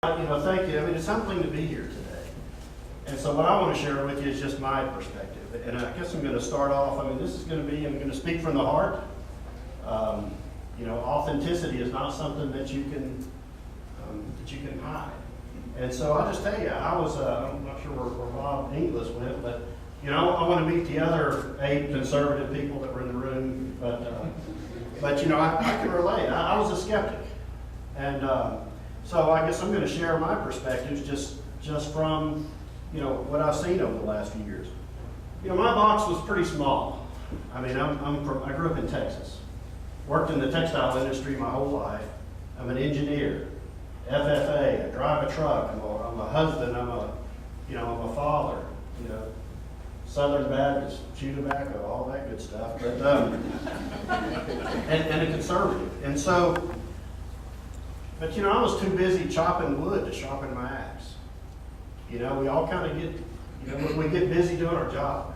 Thank you. I mean, it's something to be here today. And so what I want to share with you is just my perspective. And I guess I'm going to start off, this is going to be, I'm going to speak from the heart. Authenticity is not something that you can hide. And so I'll just tell you, I'm not sure where Bob Inglis went, but, I want to meet the other 8 conservative people that were in the room. But I can relate. I was a skeptic. And so I guess I'm going to share my perspectives just from, what I've seen over the last few years. My box was pretty small. I grew up in Texas. Worked in the textile industry my whole life. I'm an engineer, FFA, I drive a truck, I'm a husband, I'm a father, Southern Baptist, chew tobacco, all that good stuff, but, and a conservative. And so, but I was too busy chopping wood to sharpen my axe. We all kind of get, we get busy doing our job.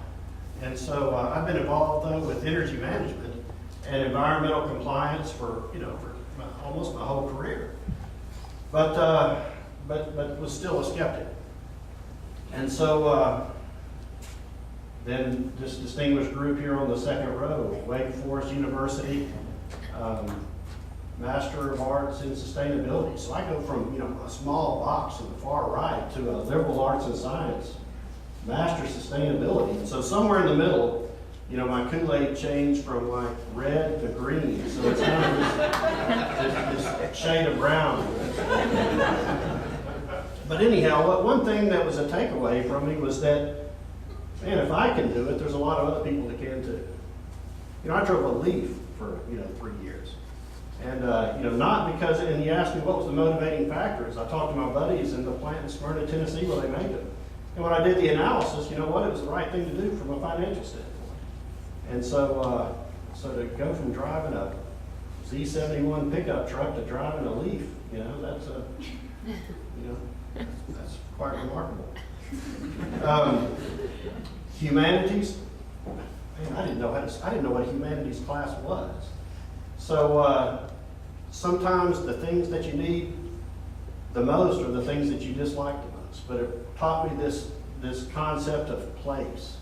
And so I've been involved though with energy management and environmental compliance for almost my whole career. But was still a skeptic. And so then this distinguished group here on the second row, Wake Forest University, Master of Arts in Sustainability. So I go from a small box to the far right to a liberal arts and science, Master Sustainability. And so somewhere in the middle, my Kool-Aid changed from like red to green. So it's kind of this shade of brown. But anyhow, one thing that was a takeaway from me was that, man, if I can do it, there's a lot of other people that can too. I drove a Leaf for 3 years. And not because, and you asked me what was the motivating factors. I talked to my buddies in the plant in Smyrna, Tennessee, where they make them. And when I did the analysis, it was the right thing to do from a financial standpoint. And so, to go from driving a Z71 pickup truck to driving a Leaf, that's quite remarkable. Humanities, man, I didn't know what a humanities class was. So sometimes the things that you need the most are the things that you dislike the most. But it taught me this concept of place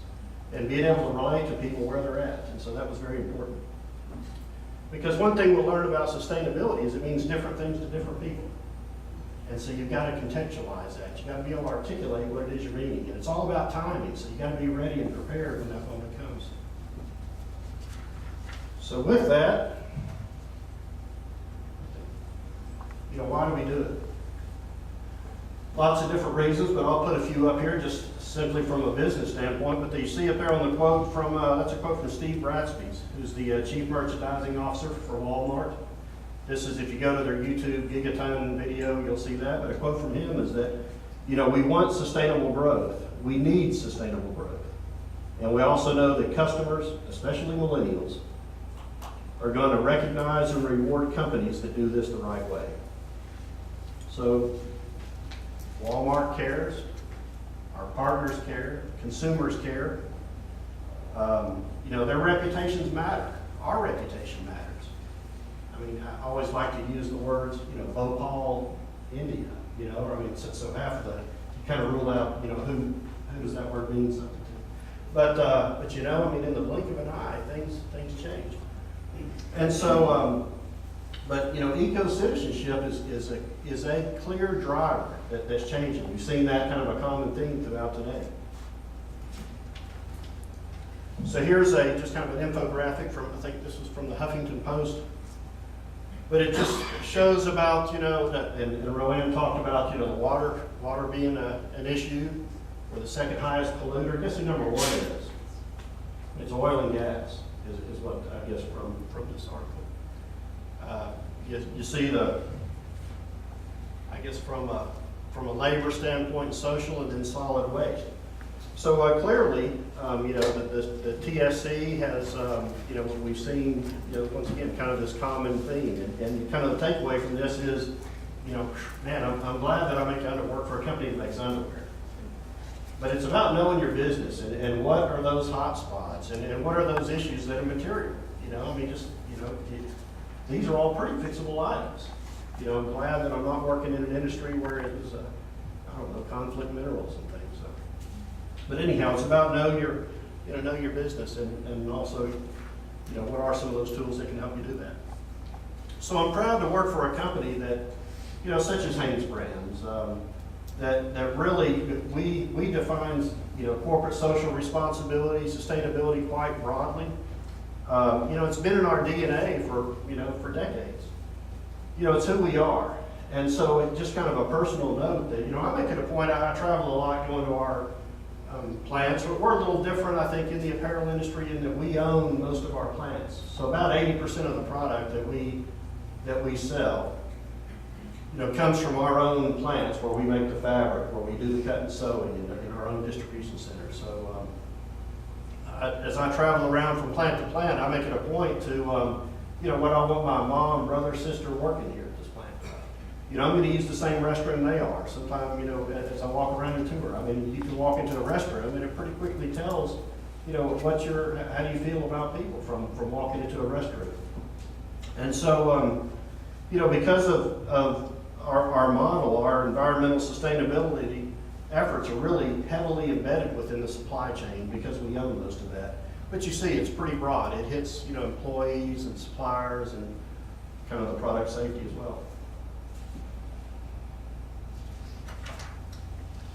and being able to relate to people where they're at. And so that was very important. Because one thing we'll learn about sustainability is it means different things to different people. And so you've got to contextualize that. You've got to be able to articulate what it is you're meaning. And it's all about timing, so you've got to be ready and prepared when that moment comes. So with that, why do we do it? Lots of different reasons, but I'll put a few up here just simply from a business standpoint. But you see up there on the quote from, that's a quote from Steve Bradsby's, who's the Chief Merchandising Officer for Walmart. This is, if you go to their YouTube Gigaton video, you'll see that. But a quote from him is that, we want sustainable growth. We need sustainable growth. And we also know that customers, especially millennials, are going to recognize and reward companies that do this the right way. So Walmart cares, our partners care, consumers care. Their reputations matter. Our reputation matters. I always like to use the words, Bhopal, India, so half of you kind of rule out, who does that word mean something to. But in the blink of an eye, things change. And so, eco-citizenship is a clear driver that's changing. We've seen that kind of a common theme throughout today. So here's just kind of an infographic from, I think this was from the Huffington Post. But it just shows about, and Roanne talked about, the water being an issue. We're the second highest polluter. Guess who number 1 is? It's oil and gas, is what I guess from this article. You see from a labor standpoint, social, and then solid waste. So clearly, the TSC has, we've seen, once again, kind of this common theme. And kind of the takeaway from this is, man, I'm glad that I work for a company that makes underwear. But it's about knowing your business and what are those hot spots and what are those issues that are material. These are all pretty fixable items. I'm glad that I'm not working in an industry where it is, I don't know, conflict minerals and things. So. But anyhow, it's about know your business and also, what are some of those tools that can help you do that. So I'm proud to work for a company that, such as Hanesbrands, that really, we define, corporate social responsibility, sustainability quite broadly. It's been in our DNA for decades. It's who we are. And so it just kind of a personal note that, I make it a point, I travel a lot going to our plants. We're a little different, I think, in the apparel industry in that we own most of our plants. So about 80% of the product that we sell, comes from our own plants where we make the fabric, where we do the cut and sewing in our own distribution center. So as I travel around from plant to plant, I make it a point to, what I want my mom, brother, sister working here at this plant. I'm going to use the same restroom they are. Sometimes, as I walk around and tour, you can walk into a restroom and it pretty quickly tells, how do you feel about people from walking into a restroom. And so, because of our model, our environmental sustainability efforts are really heavily embedded within the supply chain because we own most of that. But you see, it's pretty broad. It hits, employees and suppliers and kind of the product safety as well.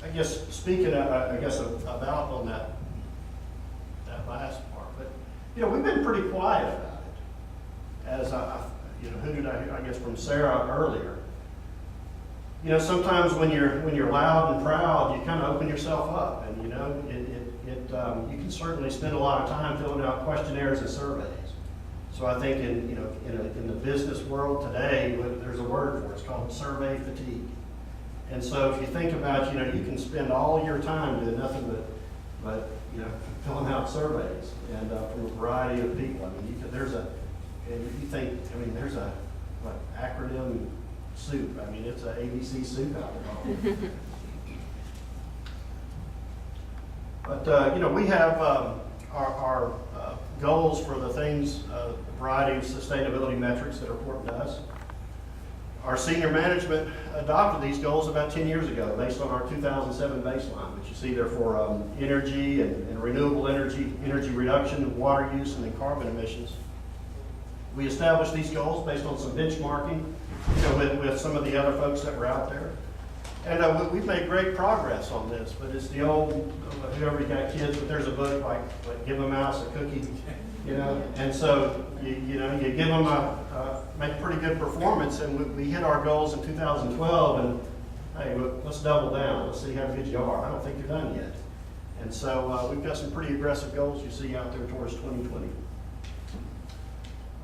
I guess speaking, about on that last part, but we've been pretty quiet about it. As who did I guess from Sarah earlier. Sometimes when you're loud and proud, you kind of open yourself up, and you can certainly spend a lot of time filling out questionnaires and surveys. So I think in the business world today, there's a word for it. It's called survey fatigue. And so if you think about, you can spend all your time doing nothing but filling out surveys and from a variety of people. There's a acronym soup. It's an ABC soup out there. But we have our goals for the things, a variety of sustainability metrics that are important to us. Our senior management adopted these goals about 10 years ago based on our 2007 baseline, which you see there for energy and renewable energy reduction, water use, and then carbon emissions. We established these goals based on some benchmarking with some of the other folks that were out there. And we've made great progress on this, but it's the old, whoever got kids, but there's a book like Give a Mouse a Cookie, and so you give them make pretty good performance, and we hit our goals in 2012, and hey, let's double down, let's see how good you are. I don't think you're done yet. And so we've got some pretty aggressive goals you see out there towards 2020.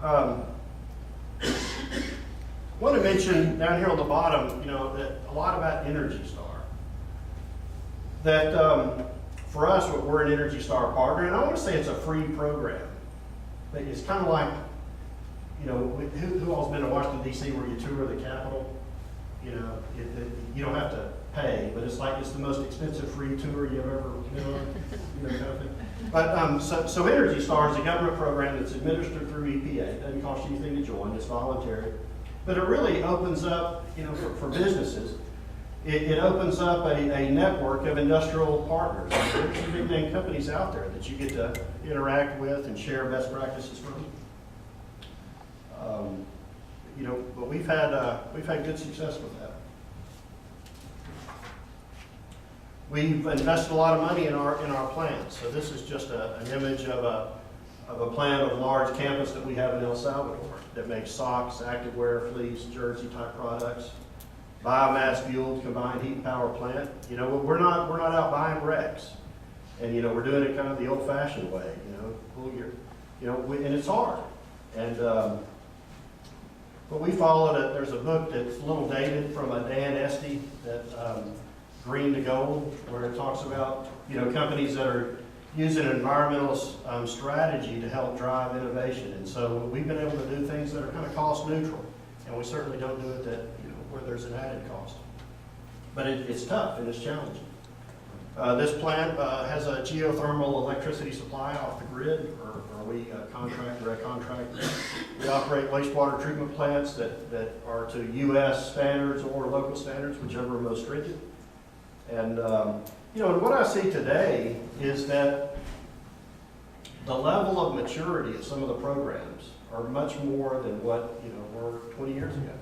I want to mention down here on the bottom, that a lot about Energy Star. That for us, we're an Energy Star partner, and I want to say it's a free program. But it's kind of like, who all's been to Washington, D.C. where you tour the Capitol? You don't have to pay, but it's the most expensive free tour you've ever been on, kind of thing. But so Energy Star is a government program that's administered through EPA. It doesn't cost you anything to join. It's voluntary. But it really opens up, for businesses, it opens up a network of industrial partners. There's some big name companies out there that you get to interact with and share best practices from. But we've had good success with that. We've invested a lot of money in our plants. So this is just an image of a plant of a large campus that we have in El Salvador that makes socks, activewear, fleece, jersey type products, biomass fueled combined heat and power plant. We're not out buying wrecks, and we're doing it kind of the old fashioned way. And it's hard. And but we followed it. There's a book that's a little dated from a Dan Esty, that Green to Gold, where it talks about companies that are using an environmental strategy to help drive innovation. And so we've been able to do things that are kind of cost neutral, and we certainly don't do it where there's an added cost. But it's tough and it's challenging. This plant has a geothermal electricity supply off the grid, or we contract, direct contract. We operate wastewater treatment plants that are to U.S. standards or local standards, whichever are most stringent. And, and what I see today is that the level of maturity of some of the programs are much more than what, were 20 years ago.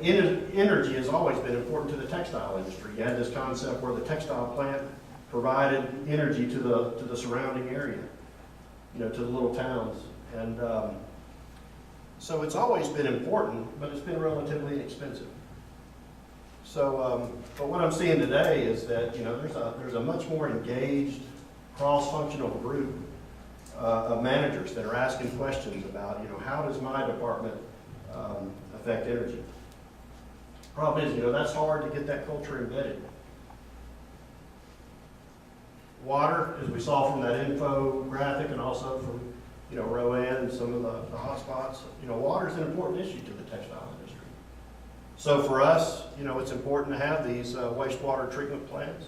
Energy has always been important to the textile industry. You had this concept where the textile plant provided energy to the surrounding area, to the little towns. And so it's always been important, but it's been relatively inexpensive. So, but what I'm seeing today is that, there's a much more engaged, cross-functional group of managers that are asking questions about, how does my department affect energy? Problem is, that's hard to get that culture embedded. Water, as we saw from that infographic and also from, Rowan and some of the hot spots, water is an important issue to the textile industry. So for us, it's important to have these wastewater treatment plants.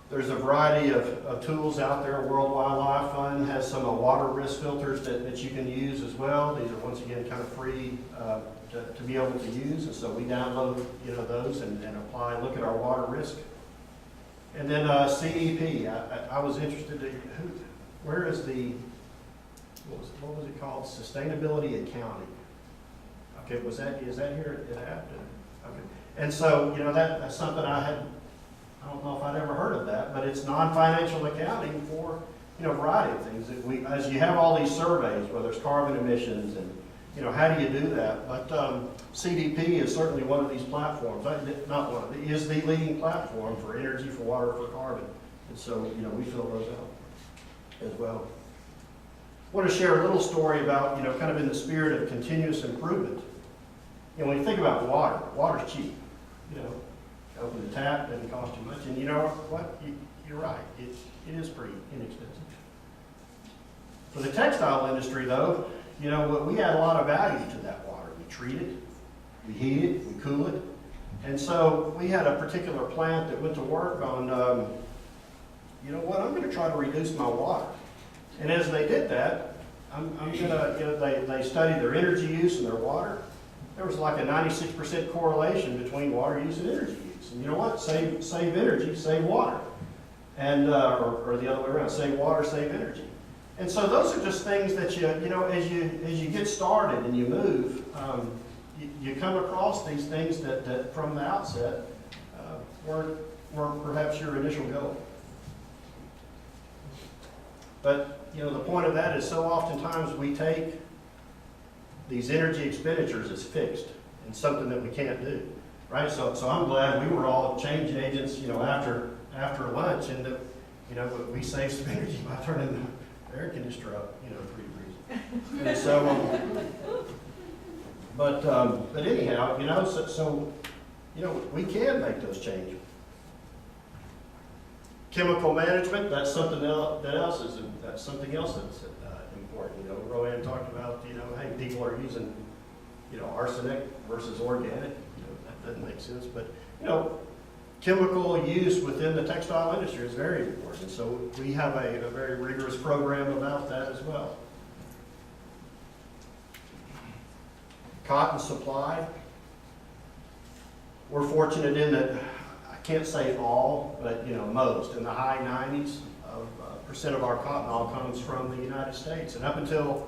There's a variety of tools out there. World Wildlife Fund has some water risk filters that you can use as well. These are, once again, kind of free to be able to use. And so we download, those and apply, look at our water risk. And then CEP, I was interested in, where is the, what was it called? Sustainability accounting. Okay, is that here at Afton? Okay. And so, that's something I don't know if I'd ever heard of that, but it's non-financial accounting for, a variety of things. As you have all these surveys, whether it's carbon emissions and, how do you do that? But CDP is certainly one of these platforms. Not one, it is the leading platform for energy, for water, for carbon. And so, we fill those out as well. I want to share a little story about, kind of in the spirit of continuous improvement. When you think about water, water's cheap. Open the tap, doesn't cost you much. And you know what? You're right. It is pretty inexpensive. For the textile industry, though, we add a lot of value to that water. We treat it, we heat it, we cool it. And so we had a particular plant that went to work on, I'm going to try to reduce my water. And as they did that, they studied their energy use and their water. There was like a 96% correlation between water use and energy use. And you know what? Save energy, save water. And, or the other way around, save water, save energy. And so those are just things that as you get started and you move, you come across these things that from the outset weren't perhaps your initial goal. But, the point of that is so oftentimes we take these energy expenditures as fixed and something that we can't do, right? So I'm glad we were all change agents, after lunch, and that, we saved some energy by turning the air conditioner up, 3 degrees. And so, but anyhow, so we can make those changes. Chemical management, that's something else that's something else that's important. Rowan talked about, hey, people are using, arsenic versus organic. That doesn't make sense. But, chemical use within the textile industry is very important. So we have a very rigorous program about that as well. Cotton supply. We're fortunate in that, I can't say all, but most, in the high 90s percent of our cotton all comes from the United States. And up until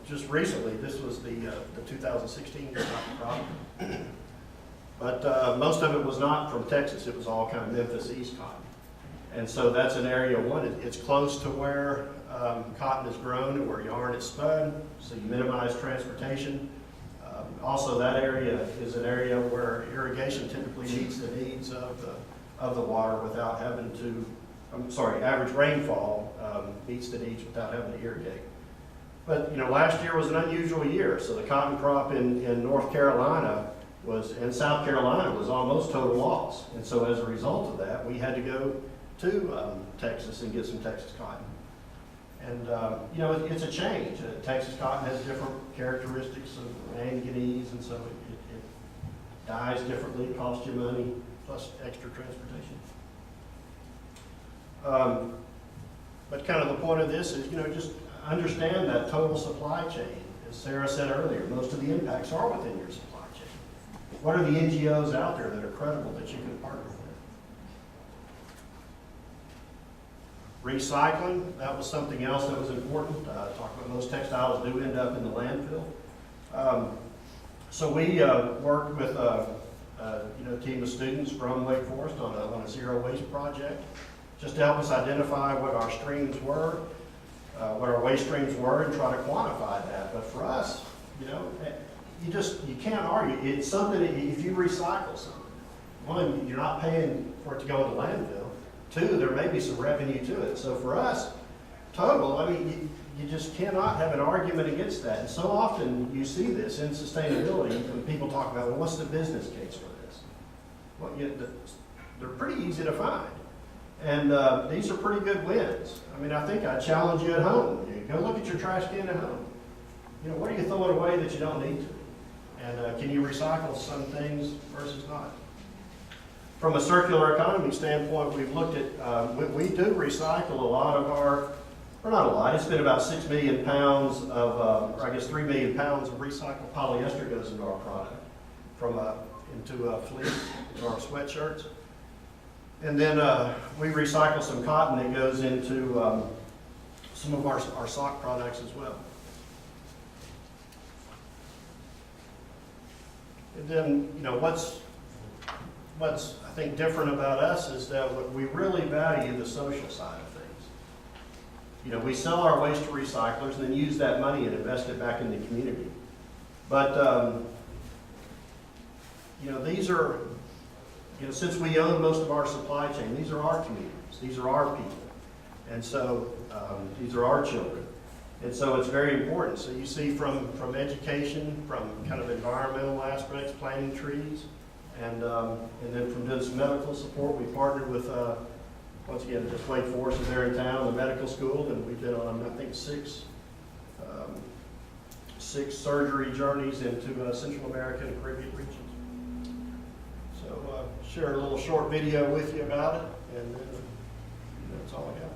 just recently, this was the 2016 cotton crop. But most of it was not from Texas. It was all kind of Memphis East cotton. And so that's an area, it's close to where cotton is grown and where yarn is spun, so you minimize transportation. Also, that area is an area where irrigation typically meets the needs of the water without having to, average rainfall meets the needs without having to irrigate. But, last year was an unusual year, so the cotton crop in North Carolina and South Carolina was almost total loss. And so as a result of that, we had to go to Texas and get some Texas cotton. And, it's a change. Texas cotton has different characteristics of manganese, and so it dyes differently, it costs you money. plus extra transportation. But kind of the point of this is, just understand that total supply chain. As Sarah said earlier, most of the impacts are within your supply chain. What are the NGOs out there that are credible that you can partner with? Recycling, that was something else that was important. Talk about most textiles do end up in the landfill. So we worked with a team of students from Wake Forest on a zero waste project, just to help us identify what our streams were, what our waste streams were, and try to quantify that. But for us, you can't argue. It's something, if you recycle something, one, you're not paying for it to go in the landfill. Two, there may be some revenue to it. So for us, total, you just cannot have an argument against that. And so often you see this in sustainability when people talk about, well, what's the business case for this? Well, they're pretty easy to find. And these are pretty good wins. I think I challenge you at home. You go look at your trash can at home. What are you throwing away that you don't need to? And can you recycle some things versus not? From a circular economy standpoint, we've looked at, we do recycle a lot of our, or not a lot, it's been about 6 million pounds of, or I guess 3 million pounds of recycled polyester goes into our product, into fleece, into our sweatshirts. And then we recycle some cotton that goes into some of our sock products as well. And then, what's I think different about us is that we really value the social side of things. We sell our waste to recyclers and then use that money and invest it back in the community. But, these are, since we own most of our supply chain, these are our communities, these are our people. And so these are our children. And so it's very important. So you see from education, from kind of environmental aspects, planting trees, and then from doing some medical support, we partnered with, once again, just Wake Forest is there in town, the medical school, and we've been on, I think, six surgery journeys into Central America and Caribbean regions. So share a little short video with you about it, and then that's all I got.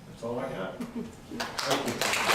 That's all I got. Thank you.